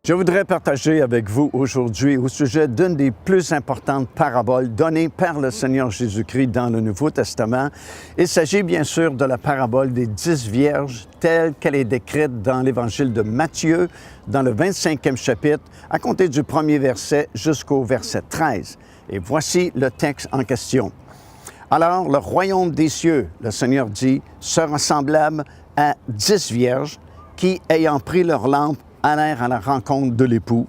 Je voudrais partager avec vous aujourd'hui au sujet d'une des plus importantes paraboles données par le Seigneur Jésus-Christ dans le Nouveau Testament. Il s'agit bien sûr de la parabole des 10 vierges telle qu'elle est décrite dans l'Évangile de Matthieu, dans le 25e chapitre, à compter du premier verset jusqu'au verset 13. Et voici le texte en question. Alors, le royaume des cieux, le Seigneur dit, sera semblable à 10 vierges qui, ayant pris leur lampe, allèrent à la rencontre de l'époux.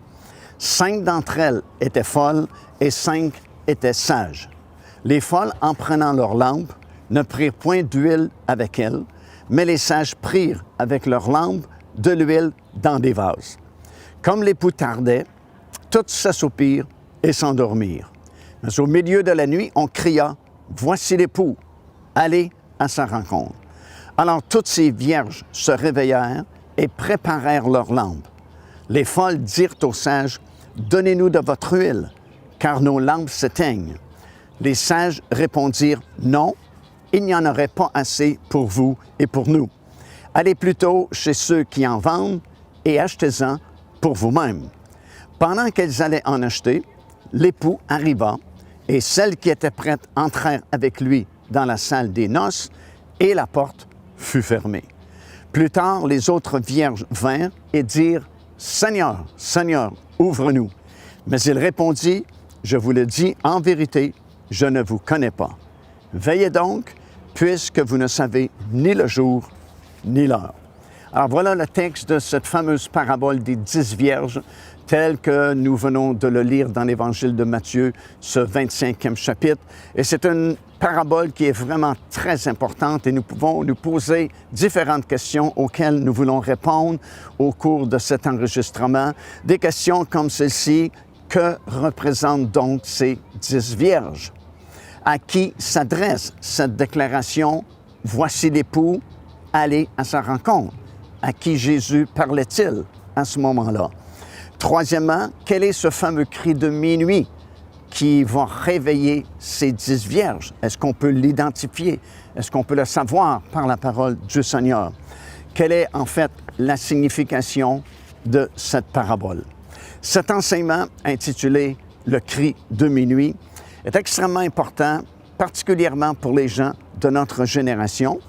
5 d'entre elles étaient folles et 5 étaient sages. Les folles, en prenant leur lampe, ne prirent point d'huile avec elles, mais les sages prirent avec leur lampe de l'huile dans des vases. Comme l'époux tardait, toutes s'assoupirent et s'endormirent. Mais au milieu de la nuit, on cria, « Voici l'époux, allez à sa rencontre. » Alors toutes ces vierges se réveillèrent et préparèrent leurs lampes. Les folles dirent aux sages, « Donnez-nous de votre huile, car nos lampes s'éteignent. » Les sages répondirent, « Non, il n'y en aurait pas assez pour vous et pour nous. Allez plutôt chez ceux qui en vendent et achetez-en pour vous-mêmes. » Pendant qu'elles allaient en acheter, l'époux arriva, et celles qui étaient prêtes entrèrent avec lui dans la salle des noces, et la porte fut fermée. Plus tard, les autres vierges vinrent et dirent, « Seigneur, Seigneur, ouvre-nous. » Mais il répondit, « Je vous le dis en vérité, je ne vous connais pas. Veillez donc, puisque vous ne savez ni le jour ni l'heure. » Alors voilà le texte de cette fameuse parabole des 10 vierges, tel que nous venons de le lire dans l'Évangile de Matthieu, ce 25e chapitre. Et c'est une parabole qui est vraiment très importante et nous pouvons nous poser différentes questions auxquelles nous voulons répondre au cours de cet enregistrement. Des questions comme celle-ci, que représentent donc ces 10 vierges? À qui s'adresse cette déclaration « Voici l'époux, allez à sa rencontre » ? À qui Jésus parlait-il à ce moment-là? Troisièmement, quel est ce fameux cri de minuit qui va réveiller ces 10 vierges? Est-ce qu'on peut l'identifier? Est-ce qu'on peut le savoir par la parole du Seigneur? Quelle est en fait la signification de cette parabole? Cet enseignement, intitulé « Le cri de minuit », est extrêmement important, particulièrement pour les gens de notre génération.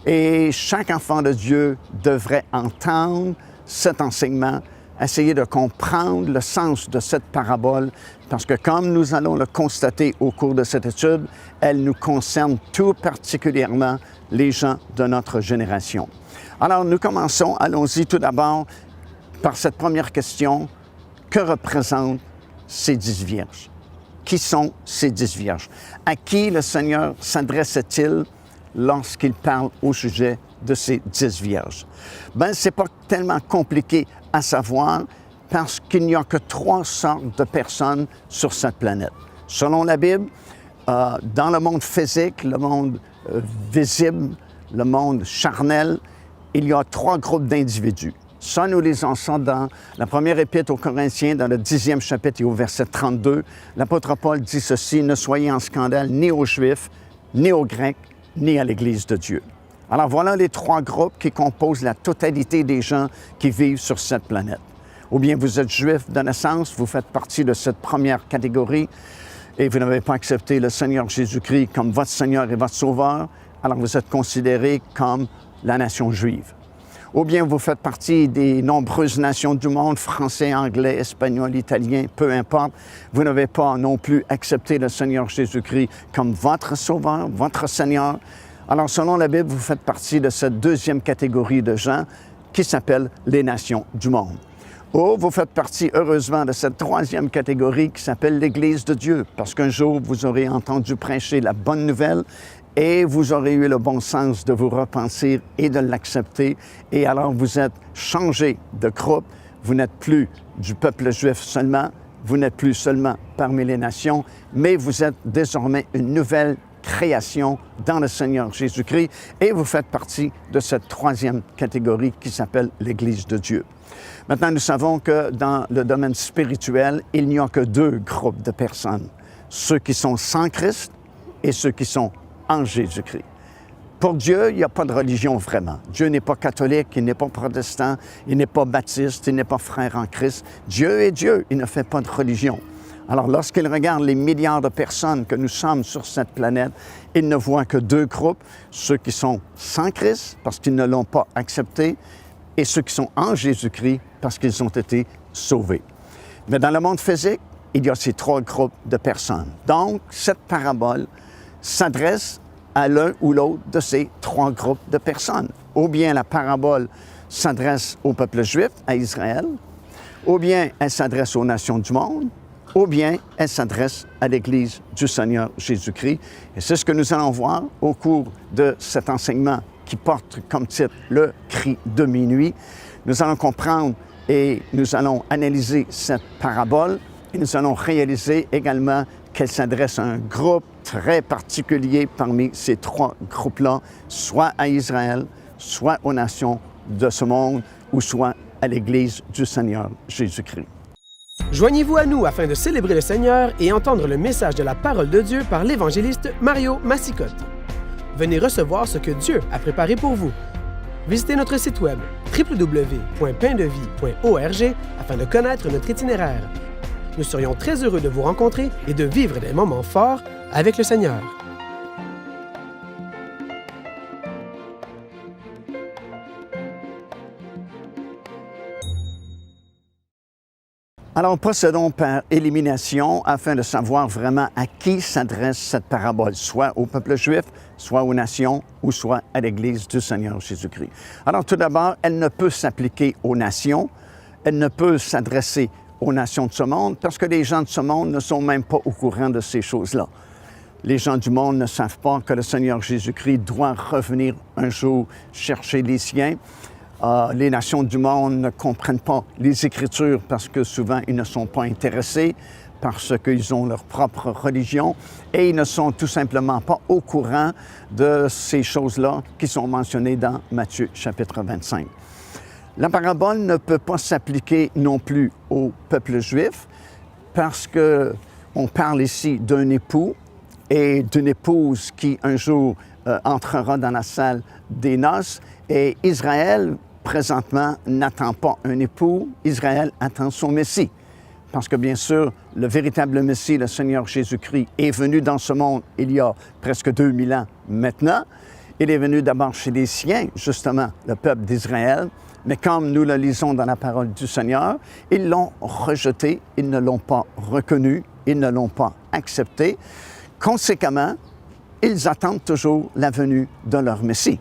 Et chaque enfant de Dieu devrait entendre cet enseignement, essayer de comprendre le sens de cette parabole, parce que comme nous allons le constater au cours de cette étude, elle nous concerne tout particulièrement les gens de notre génération. Alors nous commençons, allons-y tout d'abord par cette première question. Que représentent ces 10 vierges? Qui sont ces 10 vierges? À qui le Seigneur s'adressait-il lorsqu'il parle au sujet de ces 10 vierges? Bien, ce n'est pas tellement compliqué à savoir parce qu'il n'y a que 3 sortes de personnes sur cette planète. Selon la Bible, dans le monde physique, le monde visible, le monde charnel, il y a 3 groupes d'individus. Ça, nous lisons ça dans la première épître aux Corinthiens, dans le 10e chapitre et au verset 32. L'apôtre Paul dit ceci, « Ne soyez en scandale ni aux Juifs, ni aux Grecs, ni à l'Église de Dieu. » Alors voilà les 3 groupes qui composent la totalité des gens qui vivent sur cette planète. Ou bien vous êtes juif de naissance, vous faites partie de cette première catégorie et vous n'avez pas accepté le Seigneur Jésus-Christ comme votre Seigneur et votre Sauveur, alors vous êtes considéré comme la nation juive. Ou bien vous faites partie des nombreuses nations du monde, français, anglais, espagnol, italien, peu importe. Vous n'avez pas non plus accepté le Seigneur Jésus-Christ comme votre Sauveur, votre Seigneur. Alors, selon la Bible, vous faites partie de cette deuxième catégorie de gens qui s'appelle les nations du monde. Ou vous faites partie, heureusement, de cette troisième catégorie qui s'appelle l'Église de Dieu, parce qu'un jour, vous aurez entendu prêcher la bonne nouvelle et vous aurez eu le bon sens de vous repentir et de l'accepter. Et alors, vous êtes changé de groupe. Vous n'êtes plus du peuple juif seulement, vous n'êtes plus seulement parmi les nations, mais vous êtes désormais une nouvelle création dans le Seigneur Jésus-Christ et vous faites partie de cette troisième catégorie qui s'appelle l'Église de Dieu. Maintenant, nous savons que dans le domaine spirituel, il n'y a que 2 groupes de personnes, ceux qui sont sans Christ et ceux qui sont en Jésus-Christ. Pour Dieu, il n'y a pas de religion vraiment. Dieu n'est pas catholique, il n'est pas protestant, il n'est pas baptiste, il n'est pas frère en Christ. Dieu est Dieu, il ne fait pas de religion. Alors, lorsqu'il regarde les milliards de personnes que nous sommes sur cette planète, il ne voit que deux groupes, ceux qui sont sans Christ parce qu'ils ne l'ont pas accepté et ceux qui sont en Jésus-Christ parce qu'ils ont été sauvés. Mais dans le monde physique, il y a ces trois groupes de personnes. Donc, cette parabole s'adresse à l'un ou l'autre de ces trois groupes de personnes. Ou bien la parabole s'adresse au peuple juif, à Israël, ou bien elle s'adresse aux nations du monde, ou bien elle s'adresse à l'Église du Seigneur Jésus-Christ. Et c'est ce que nous allons voir au cours de cet enseignement qui porte comme titre « Le cri de minuit ». Nous allons comprendre et nous allons analyser cette parabole et nous allons réaliser également qu'elle s'adresse à un groupe très particulier parmi ces trois groupes-là, soit à Israël, soit aux nations de ce monde, ou soit à l'Église du Seigneur Jésus-Christ. Joignez-vous à nous afin de célébrer le Seigneur et entendre le message de la parole de Dieu par l'évangéliste Mario Massicotte. Venez recevoir ce que Dieu a préparé pour vous. Visitez notre site web www.paindevie.org afin de connaître notre itinéraire. Nous serions très heureux de vous rencontrer et de vivre des moments forts avec le Seigneur. Alors, procédons par élimination afin de savoir vraiment à qui s'adresse cette parabole, soit au peuple juif, soit aux nations, ou soit à l'Église du Seigneur Jésus-Christ. Alors, tout d'abord, elle ne peut s'appliquer aux nations, elle ne peut s'adresser aux nations de ce monde, parce que les gens de ce monde ne sont même pas au courant de ces choses-là. Les gens du monde ne savent pas que le Seigneur Jésus-Christ doit revenir un jour chercher les siens. Les nations du monde ne comprennent pas les Écritures parce que souvent ils ne sont pas intéressés, parce qu'ils ont leur propre religion et ils ne sont tout simplement pas au courant de ces choses-là qui sont mentionnées dans Matthieu chapitre 25. La parabole ne peut pas s'appliquer non plus au peuple juif parce qu'on parle ici d'un époux et d'une épouse qui un jour entrera dans la salle des noces et Israël présentement, n'attend pas un époux, Israël attend son Messie. Parce que bien sûr, le véritable Messie, le Seigneur Jésus-Christ, est venu dans ce monde il y a presque 2000 ans maintenant. Il est venu d'abord chez les siens, justement, le peuple d'Israël. Mais comme nous le lisons dans la parole du Seigneur, ils l'ont rejeté, ils ne l'ont pas reconnu, ils ne l'ont pas accepté. Conséquemment, ils attendent toujours la venue de leur Messie.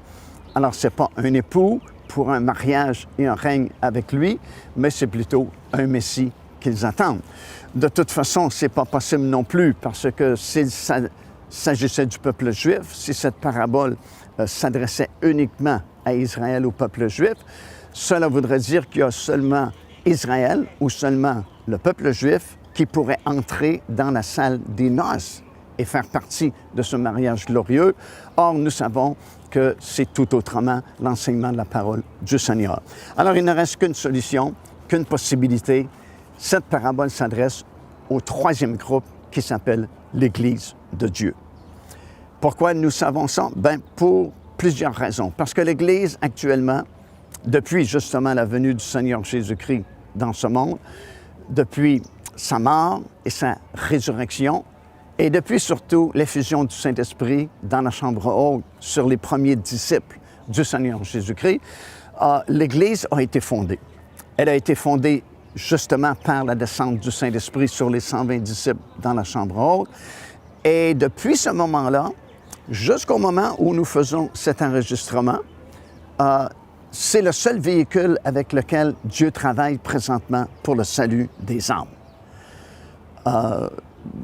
Alors, ce n'est pas un époux pour un mariage et un règne avec lui, mais c'est plutôt un Messie qu'ils attendent. De toute façon, ce n'est pas possible non plus, parce que s'il s'agissait du peuple juif, si cette parabole s'adressait uniquement à Israël, au peuple juif, cela voudrait dire qu'il y a seulement Israël ou seulement le peuple juif qui pourrait entrer dans la salle des noces et faire partie de ce mariage glorieux. Or, nous savons que c'est tout autrement l'enseignement de la parole du Seigneur. Alors, il ne reste qu'une solution, qu'une possibilité. Cette parabole s'adresse au troisième groupe qui s'appelle l'Église de Dieu. Pourquoi nous savons ça? Bien, pour plusieurs raisons. Parce que l'Église, actuellement, depuis justement la venue du Seigneur Jésus-Christ dans ce monde, depuis sa mort et sa résurrection, et depuis surtout l'effusion du Saint-Esprit dans la chambre haute sur les premiers disciples du Seigneur Jésus-Christ, l'Église a été fondée. Elle a été fondée justement par la descente du Saint-Esprit sur les 120 disciples dans la chambre haute. Et depuis ce moment-là, jusqu'au moment où nous faisons cet enregistrement, c'est le seul véhicule avec lequel Dieu travaille présentement pour le salut des âmes.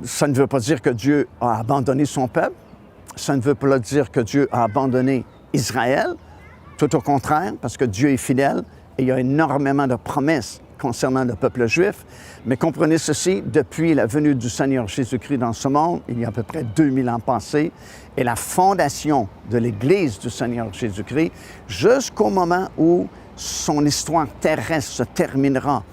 Ça ne veut pas dire que Dieu a abandonné son peuple. Ça ne veut pas dire que Dieu a abandonné Israël. Tout au contraire, parce que Dieu est fidèle et il y a énormément de promesses concernant le peuple juif. Mais comprenez ceci, depuis la venue du Seigneur Jésus-Christ dans ce monde, il y a à peu près 2000 ans passés, et la fondation de l'Église du Seigneur Jésus-Christ, jusqu'au moment où son histoire terrestre se terminera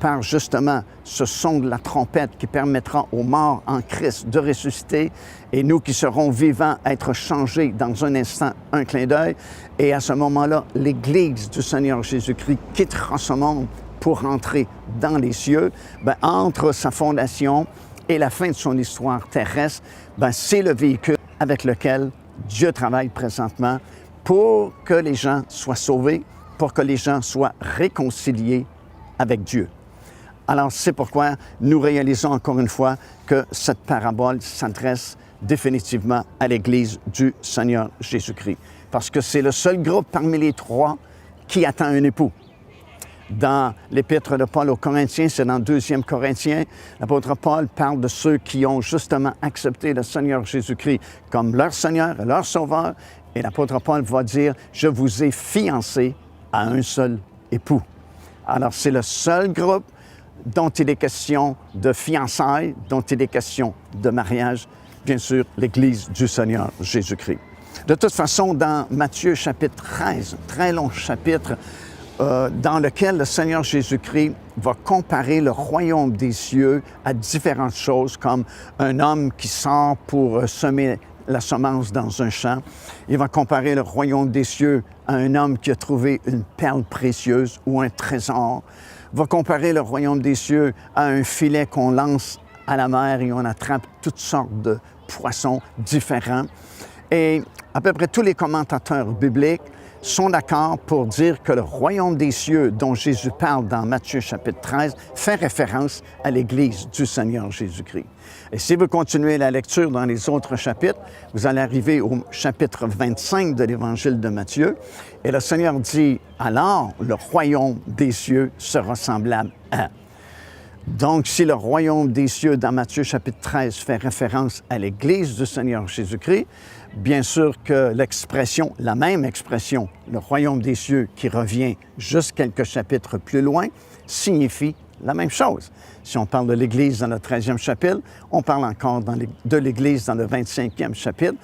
par justement ce son de la trompette qui permettra aux morts en Christ de ressusciter et nous qui serons vivants être changés dans un instant, un clin d'œil. Et à ce moment-là, l'Église du Seigneur Jésus-Christ quittera ce monde pour entrer dans les cieux. Entre sa fondation et la fin de son histoire terrestre, c'est le véhicule avec lequel Dieu travaille présentement pour que les gens soient sauvés, pour que les gens soient réconciliés avec Dieu. Alors, c'est pourquoi nous réalisons encore une fois que cette parabole s'adresse définitivement à l'Église du Seigneur Jésus-Christ, parce que c'est le seul groupe parmi les trois qui attend un époux. Dans l'Épître de Paul aux Corinthiens, c'est dans 2 Corinthiens, l'apôtre Paul parle de ceux qui ont justement accepté le Seigneur Jésus-Christ comme leur Seigneur et leur Sauveur. Et l'apôtre Paul va dire, « Je vous ai fiancés à un seul époux. » Alors, c'est le seul groupe dont il est question de fiançailles, dont il est question de mariage, bien sûr, l'Église du Seigneur Jésus-Christ. De toute façon, dans Matthieu chapitre 13, très long chapitre, dans lequel le Seigneur Jésus-Christ va comparer le royaume des cieux à différentes choses, comme un homme qui sort pour semer la semence dans un champ. Il va comparer le royaume des cieux à un homme qui a trouvé une perle précieuse ou un trésor. Il va comparer le royaume des cieux à un filet qu'on lance à la mer et on attrape toutes sortes de poissons différents. Et à peu près tous les commentateurs bibliques sont d'accord pour dire que le royaume des cieux dont Jésus parle dans Matthieu chapitre 13 fait référence à l'Église du Seigneur Jésus-Christ. Et si vous continuez la lecture dans les autres chapitres, vous allez arriver au chapitre 25 de l'Évangile de Matthieu, et le Seigneur dit « Alors, le royaume des cieux sera semblable à... » Donc, si le royaume des cieux dans Matthieu chapitre 13 fait référence à l'Église du Seigneur Jésus-Christ, bien sûr que l'expression, la même expression, le royaume des cieux qui revient juste quelques chapitres plus loin, signifie la même chose. Si on parle de l'Église dans le 13e chapitre, on parle encore de l'Église dans le 25e chapitre,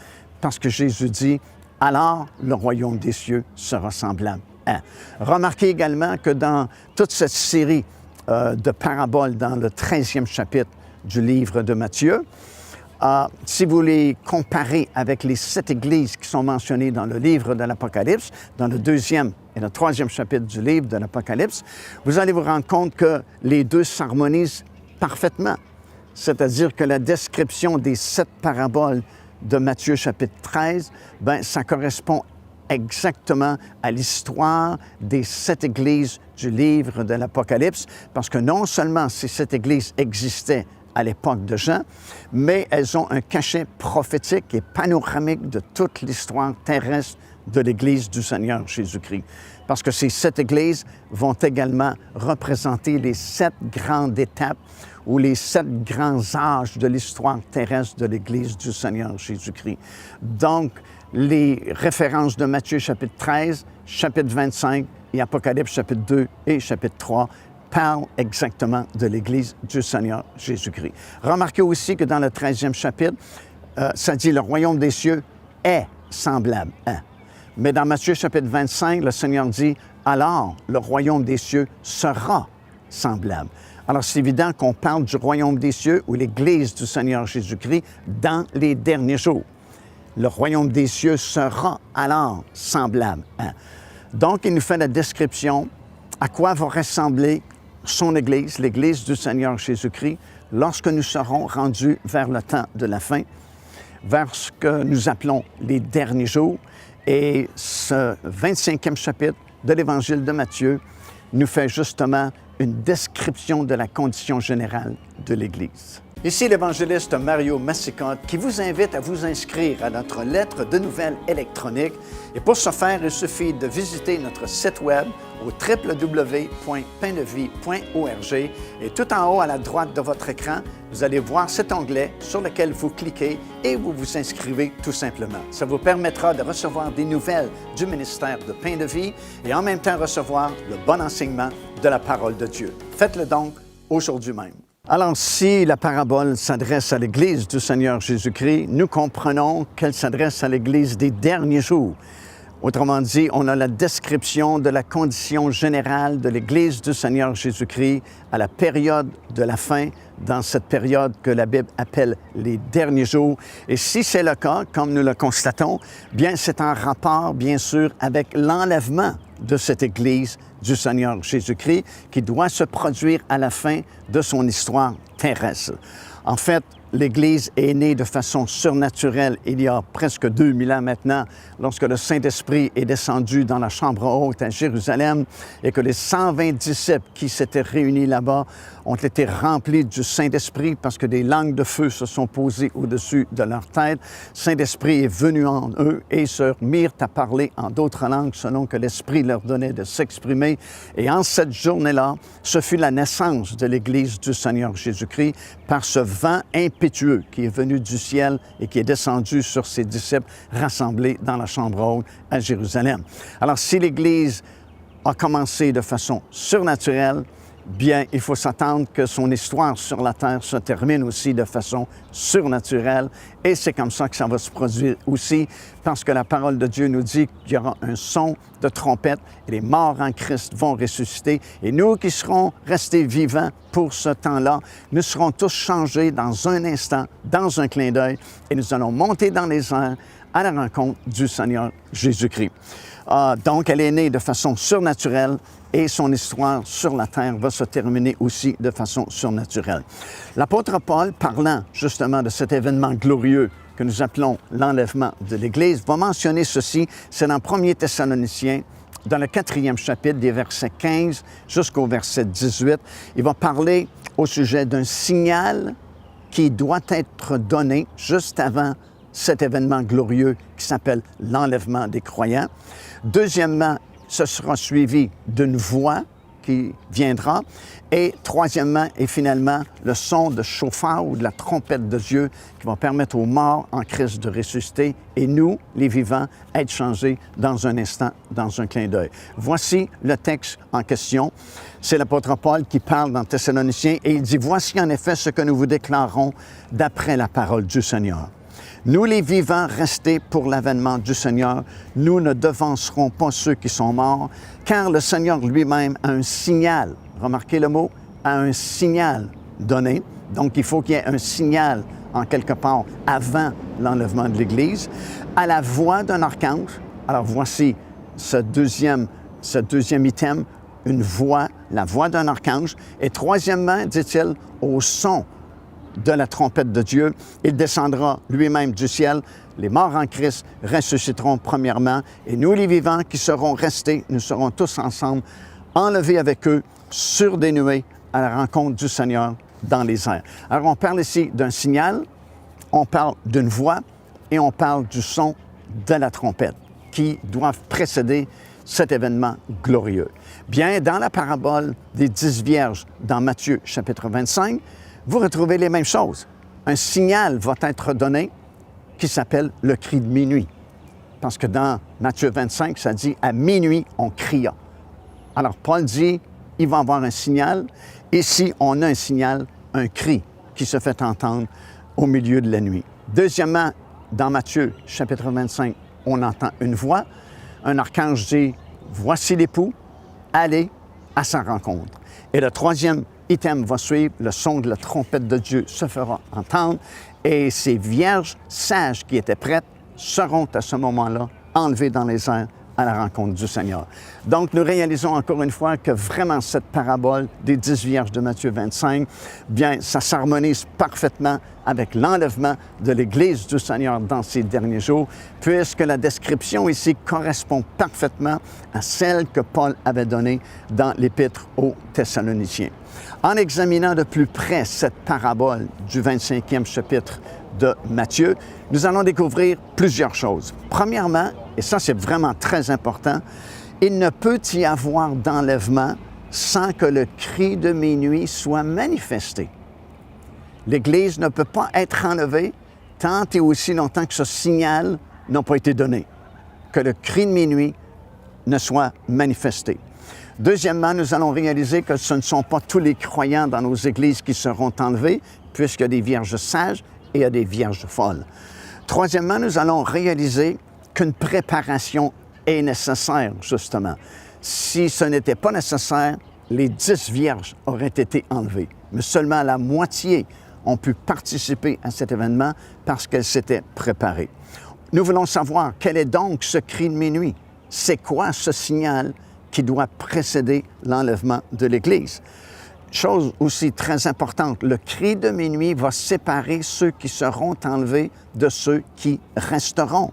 parce que Jésus dit « Alors le royaume des cieux sera semblable à... » Remarquez également que dans toute cette série de paraboles dans le 13e chapitre du livre de Matthieu, si vous les comparez avec les 7 églises qui sont mentionnées dans le livre de l'Apocalypse, dans le 2e et le 3e chapitre du livre de l'Apocalypse, vous allez vous rendre compte que les deux s'harmonisent parfaitement. C'est-à-dire que la description des 7 paraboles de Matthieu chapitre 13, ça correspond exactement à l'histoire des 7 églises du livre de l'Apocalypse, parce que non seulement ces 7 églises existaient à l'époque de Jean, mais elles ont un cachet prophétique et panoramique de toute l'histoire terrestre de l'Église du Seigneur Jésus-Christ. Parce que ces 7 églises vont également représenter les 7 grandes étapes ou les 7 grands âges de l'histoire terrestre de l'Église du Seigneur Jésus-Christ. Donc, les références de Matthieu chapitre 13, chapitre 25 et Apocalypse chapitre 2 et chapitre 3 parlent exactement de l'Église du Seigneur Jésus-Christ. Remarquez aussi que dans le 13e chapitre, ça dit « Le royaume des cieux est semblable à ». Mais dans Matthieu chapitre 25, le Seigneur dit « Alors le royaume des cieux sera semblable ». Alors c'est évident qu'on parle du royaume des cieux ou l'Église du Seigneur Jésus-Christ dans les derniers jours. Le royaume des cieux sera alors semblable à. Donc, il nous fait la description à quoi va ressembler son Église, l'Église du Seigneur Jésus-Christ, lorsque nous serons rendus vers le temps de la fin, vers ce que nous appelons les derniers jours. Et ce 25e chapitre de l'Évangile de Matthieu nous fait justement une description de la condition générale de l'Église. Ici l'évangéliste Mario Massicotte qui vous invite à vous inscrire à notre lettre de nouvelles électronique. Et pour ce faire, il suffit de visiter notre site web au www.paindevie.org et tout en haut à la droite de votre écran, vous allez voir cet onglet sur lequel vous cliquez et vous vous inscrivez tout simplement. Ça vous permettra de recevoir des nouvelles du ministère de Pain de Vie et en même temps recevoir le bon enseignement de la parole de Dieu. Faites-le donc aujourd'hui même. Alors, si la parabole s'adresse à l'Église du Seigneur Jésus-Christ, nous comprenons qu'elle s'adresse à l'Église des derniers jours. Autrement dit, on a la description de la condition générale de l'Église du Seigneur Jésus-Christ à la période de la fin, dans cette période que la Bible appelle les derniers jours. Et si c'est le cas, comme nous le constatons, bien c'est en rapport, bien sûr, avec l'enlèvement de cette Église du Seigneur Jésus-Christ qui doit se produire à la fin de son histoire terrestre. En fait, l'Église est née de façon surnaturelle il y a presque 2000 ans maintenant, lorsque le Saint-Esprit est descendu dans la chambre haute à Jérusalem et que les 120 disciples qui s'étaient réunis là-bas ont été remplis du Saint-Esprit parce que des langues de feu se sont posées au-dessus de leur tête. Saint-Esprit est venu en eux et se mirent à parler en d'autres langues selon que l'Esprit leur donnait de s'exprimer. Et en cette journée-là, ce fut la naissance de l'Église du Seigneur Jésus-Christ par ce vent impétueux qui est venu du ciel et qui est descendu sur ses disciples rassemblés dans la chambre haute à Jérusalem. Alors, si l'Église a commencé de façon surnaturelle, bien, il faut s'attendre que son histoire sur la terre se termine aussi de façon surnaturelle. Et c'est comme ça que ça va se produire aussi, parce que la parole de Dieu nous dit qu'il y aura un son de trompette et les morts en Christ vont ressusciter. Et nous qui serons restés vivants pour ce temps-là, nous serons tous changés dans un instant, dans un clin d'œil, et nous allons monter dans les airs à la rencontre du Seigneur Jésus-Christ. Donc, elle est née de façon surnaturelle et son histoire sur la terre va se terminer aussi de façon surnaturelle. L'apôtre Paul, parlant justement de cet événement glorieux que nous appelons l'enlèvement de l'Église, va mentionner ceci, c'est dans 1 Thessaloniciens, dans le 4e chapitre, des versets 15 jusqu'au verset 18. Il va parler au sujet d'un signal qui doit être donné juste avant cet événement glorieux qui s'appelle l'enlèvement des croyants. Deuxièmement, ce sera suivi d'une voix qui viendra. Et troisièmement et finalement, le son de chauffard ou de la trompette de Dieu qui va permettre aux morts en Christ de ressusciter et nous, les vivants, être changés dans un instant, dans un clin d'œil. Voici le texte en question. C'est l'apôtre Paul qui parle dans Thessaloniciens et il dit « Voici en effet ce que nous vous déclarons d'après la parole du Seigneur. Nous, les vivants, restés pour l'avènement du Seigneur, nous ne devancerons pas ceux qui sont morts, car le Seigneur lui-même a un signal, remarquez le mot, a un signal donné. Donc, il faut qu'il y ait un signal, en quelque part, avant l'enlèvement de l'Église, à la voix d'un archange. Alors, voici ce deuxième item, une voix, la voix d'un archange. Et troisièmement, dit-il, au son de la trompette de Dieu, il descendra lui-même du ciel. Les morts en Christ ressusciteront premièrement, et nous, les vivants qui serons restés, nous serons tous ensemble, enlevés avec eux sur des nuées à la rencontre du Seigneur dans les airs. Alors, on parle ici d'un signal, on parle d'une voix, et on parle du son de la trompette qui doivent précéder cet événement glorieux. Bien, dans la parabole des 10 vierges dans Matthieu chapitre 25, vous retrouvez les mêmes choses. Un signal va être donné qui s'appelle le cri de minuit. Parce que dans Matthieu 25, ça dit « à minuit, on cria ». Alors, Paul dit « il va y avoir un signal ». Ici, on a un signal, un cri qui se fait entendre au milieu de la nuit. Deuxièmement, dans Matthieu chapitre 25, on entend une voix. Un archange dit « voici l'époux, allez à sa rencontre ». Et le troisième item va suivre, le son de la trompette de Dieu se fera entendre et ces vierges sages qui étaient prêtes seront à ce moment-là enlevées dans les airs à la rencontre du Seigneur. Donc, nous réalisons encore une fois que vraiment cette parabole des 10 vierges de Matthieu 25, bien, ça s'harmonise parfaitement avec l'enlèvement de l'Église du Seigneur dans ces derniers jours, puisque la description ici correspond parfaitement à celle que Paul avait donnée dans l'Épître aux Thessaloniciens. En examinant de plus près cette parabole du 25e chapitre de Matthieu, nous allons découvrir plusieurs choses. Premièrement, et ça c'est vraiment très important, il ne peut y avoir d'enlèvement sans que le cri de minuit soit manifesté. L'Église ne peut pas être enlevée tant et aussi longtemps que ce signal n'a pas été donné, que le cri de minuit ne soit manifesté. Deuxièmement, nous allons réaliser que ce ne sont pas tous les croyants dans nos églises qui seront enlevés, puisqu'il y a des vierges sages et il y a des vierges folles. Troisièmement, nous allons réaliser qu'une préparation est nécessaire, justement. Si ce n'était pas nécessaire, les 10 vierges auraient été enlevées. Mais seulement la moitié ont pu participer à cet événement parce qu'elles s'étaient préparées. Nous voulons savoir quel est donc ce cri de minuit. C'est quoi ce signal qui doit précéder l'enlèvement de l'Église? Chose aussi très importante, le cri de minuit va séparer ceux qui seront enlevés de ceux qui resteront.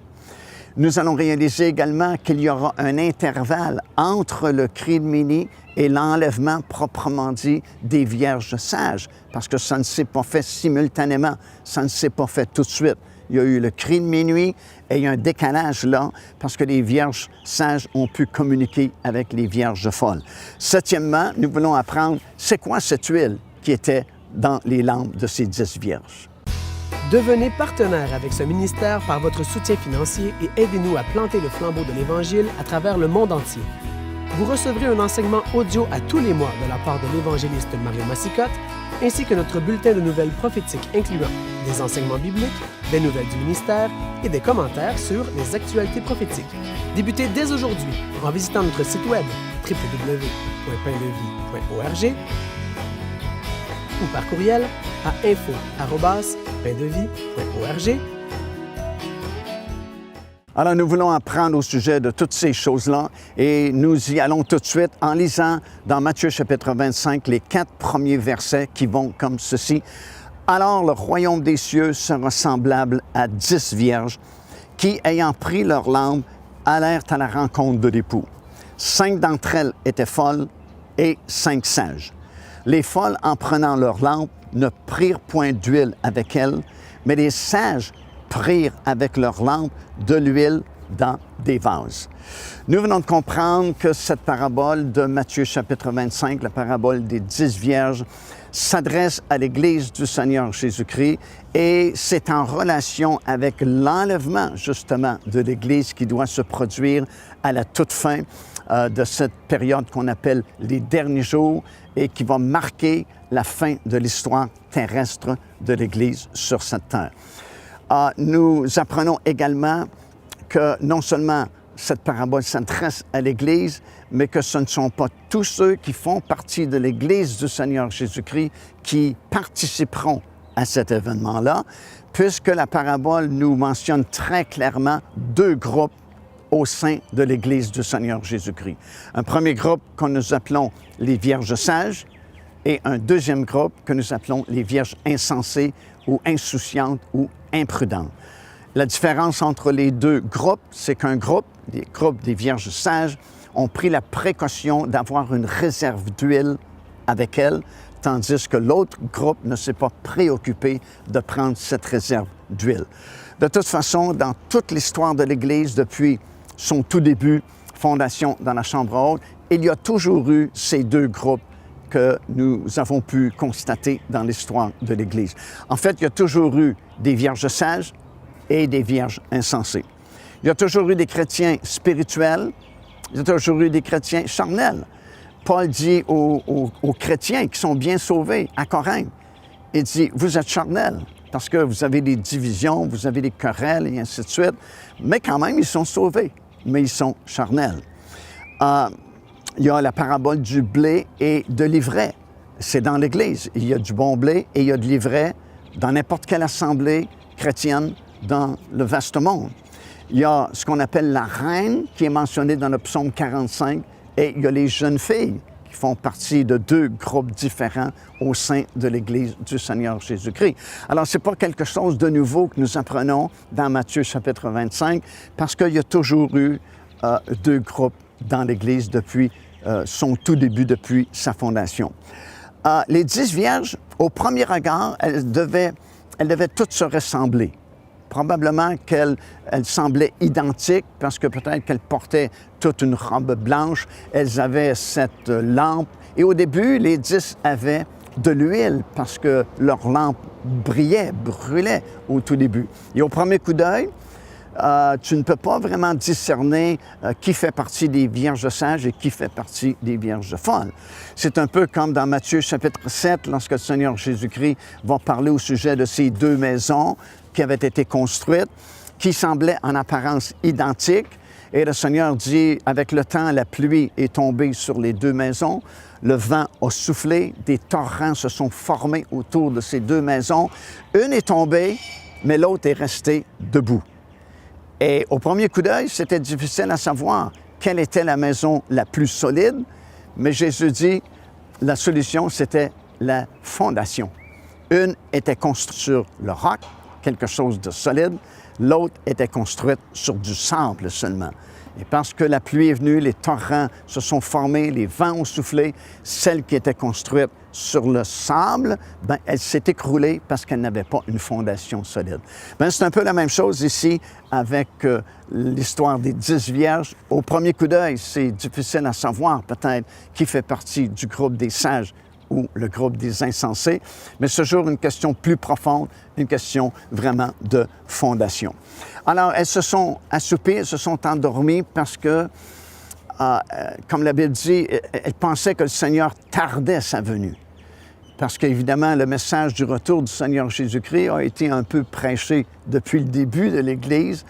Nous allons réaliser également qu'il y aura un intervalle entre le cri de minuit et l'enlèvement proprement dit des vierges sages, parce que ça ne s'est pas fait simultanément, ça ne s'est pas fait tout de suite. Il y a eu le cri de minuit et il y a un décalage là parce que les vierges sages ont pu communiquer avec les vierges folles. Septièmement, nous voulons apprendre c'est quoi cette huile qui était dans les lampes de ces 10 vierges. Devenez partenaire avec ce ministère par votre soutien financier et aidez-nous à planter le flambeau de l'Évangile à travers le monde entier. Vous recevrez un enseignement audio à tous les mois de la part de l'évangéliste Mario Massicotte, ainsi que notre bulletin de nouvelles prophétiques incluant des enseignements bibliques, des nouvelles du ministère et des commentaires sur les actualités prophétiques. Débutez dès aujourd'hui en visitant notre site web www.paindevie.org ou par courriel à info@paindevie.org. Alors, nous voulons apprendre au sujet de toutes ces choses-là et nous y allons tout de suite en lisant dans Matthieu chapitre 25 les 4 premiers versets qui vont comme ceci. « Alors le royaume des cieux sera semblable à 10 vierges qui, ayant pris leur lampe, allèrent à la rencontre de l'époux. 5 d'entre elles étaient folles et 5 sages. Les folles, en prenant leur lampe, ne prirent point d'huile avec elles, mais les sages prirent avec leur lampe de l'huile dans des vases. » Nous venons de comprendre que cette parabole de Matthieu chapitre 25, la parabole des 10 vierges, s'adresse à l'Église du Seigneur Jésus-Christ et c'est en relation avec l'enlèvement justement de l'Église qui doit se produire à la toute fin de cette période qu'on appelle les derniers jours et qui va marquer la fin de l'histoire terrestre de l'Église sur cette terre. Nous apprenons également que non seulement cette parabole s'adresse à l'Église, mais que ce ne sont pas tous ceux qui font partie de l'Église du Seigneur Jésus-Christ qui participeront à cet événement-là, puisque la parabole nous mentionne très clairement 2 groupes au sein de l'Église du Seigneur Jésus-Christ. Un premier groupe que nous appelons les vierges sages et un deuxième groupe que nous appelons les vierges insensées ou insouciantes ou imprudentes. La différence entre les 2 groupes, c'est qu'un groupe, les groupes des vierges sages, ont pris la précaution d'avoir une réserve d'huile avec elles, tandis que l'autre groupe ne s'est pas préoccupé de prendre cette réserve d'huile. De toute façon, dans toute l'histoire de l'Église, depuis son tout début, fondation dans la Chambre haute, il y a toujours eu ces 2 groupes que nous avons pu constater dans l'histoire de l'Église. En fait, il y a toujours eu des vierges sages et des vierges insensées. Il y a toujours eu des chrétiens spirituels, il y a toujours eu des chrétiens charnels. Paul dit aux chrétiens qui sont bien sauvés à Corinthe, il dit, vous êtes charnels parce que vous avez des divisions, vous avez des querelles et ainsi de suite, mais quand même, ils sont sauvés, mais ils sont charnels. Il y a la parabole du blé et de l'ivraie. C'est dans l'Église. Il y a du bon blé et il y a de l'ivraie dans n'importe quelle assemblée chrétienne dans le vaste monde. Il y a ce qu'on appelle la reine qui est mentionnée dans le psaume 45 et il y a les jeunes filles qui font partie de 2 groupes différents au sein de l'Église du Seigneur Jésus-Christ. Alors, ce n'est pas quelque chose de nouveau que nous apprenons dans Matthieu chapitre 25 parce qu'il y a toujours eu 2 groupes dans l'Église depuis son tout début, depuis sa fondation. Les 10 vierges, au premier regard, elles devaient toutes se ressembler. Probablement qu'elles semblaient identiques parce que peut-être qu'elles portaient toute une robe blanche, elles avaient cette lampe. Et au début, les 10 avaient de l'huile parce que leur lampe brillait, brûlait au tout début. Et au premier coup d'œil, tu ne peux pas vraiment discerner qui fait partie des vierges sages et qui fait partie des vierges folles. C'est un peu comme dans Matthieu chapitre 7, lorsque le Seigneur Jésus-Christ va parler au sujet de ces 2 maisons qui avaient été construites, qui semblaient en apparence identiques. Et le Seigneur dit, avec le temps, la pluie est tombée sur les 2 maisons, le vent a soufflé, des torrents se sont formés autour de ces 2 maisons. Une est tombée, mais l'autre est restée debout. Et au premier coup d'œil, c'était difficile à savoir quelle était la maison la plus solide, mais Jésus dit, la solution, c'était la fondation. Une était construite sur le roc, quelque chose de solide, l'autre était construite sur du sable seulement. Et parce que la pluie est venue, les torrents se sont formés, les vents ont soufflé, celle qui était construite sur le sable, elle s'est écroulée parce qu'elle n'avait pas une fondation solide. C'est un peu la même chose ici avec l'histoire des 10 vierges. Au premier coup d'œil, c'est difficile à savoir peut-être qui fait partie du groupe des sages ou le groupe des insensés, mais c'est toujours une question plus profonde, une question vraiment de fondation. Alors, elles se sont assoupées, elles se sont endormies parce que, comme la Bible dit, elles pensaient que le Seigneur tardait sa venue. Parce qu'évidemment, le message du retour du Seigneur Jésus-Christ a été un peu prêché depuis le début de l'Église,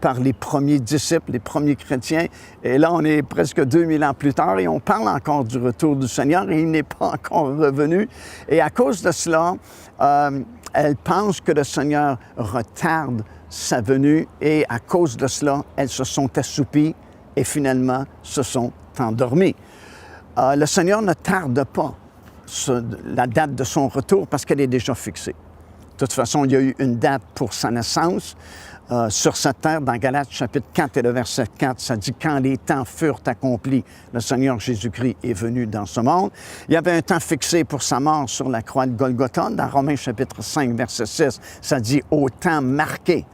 par les premiers disciples, les premiers chrétiens. Et là, on est presque 2000 ans plus tard et on parle encore du retour du Seigneur et il n'est pas encore revenu. Et à cause de cela, elles pensent que le Seigneur retarde sa venue et à cause de cela, elles se sont assoupies et finalement se sont endormies. Le Seigneur ne tarde pas la date de son retour parce qu'elle est déjà fixée. De toute façon, il y a eu une date pour sa naissance. Sur cette terre, dans Galates chapitre 4 et le verset 4, ça dit « Quand les temps furent accomplis, le Seigneur Jésus-Christ est venu dans ce monde. » Il y avait un temps fixé pour sa mort sur la croix de Golgotha. Dans Romains chapitre 5, verset 6, ça dit « Au temps marqué,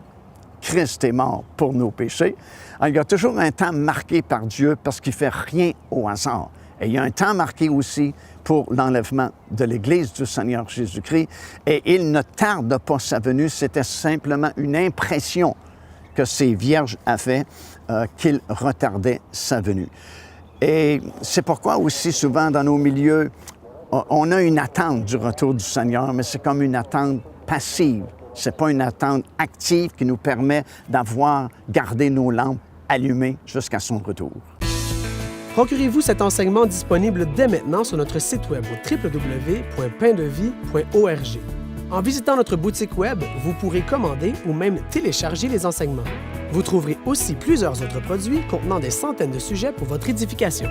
Christ est mort pour nos péchés. » Alors, il y a toujours un temps marqué par Dieu parce qu'il ne fait rien au hasard. Et il y a un temps marqué aussi pour l'enlèvement de l'Église du Seigneur Jésus-Christ. Et il ne tarde pas sa venue, c'était simplement une impression que ces vierges avaient qu'il retardait sa venue. Et c'est pourquoi aussi souvent dans nos milieux, on a une attente du retour du Seigneur, mais c'est comme une attente passive. Ce n'est pas une attente active qui nous permet d'avoir gardé nos lampes allumées jusqu'à son retour. Procurez-vous cet enseignement disponible dès maintenant sur notre site web au www.paindevie.org. En visitant notre boutique web, vous pourrez commander ou même télécharger les enseignements. Vous trouverez aussi plusieurs autres produits contenant des centaines de sujets pour votre édification.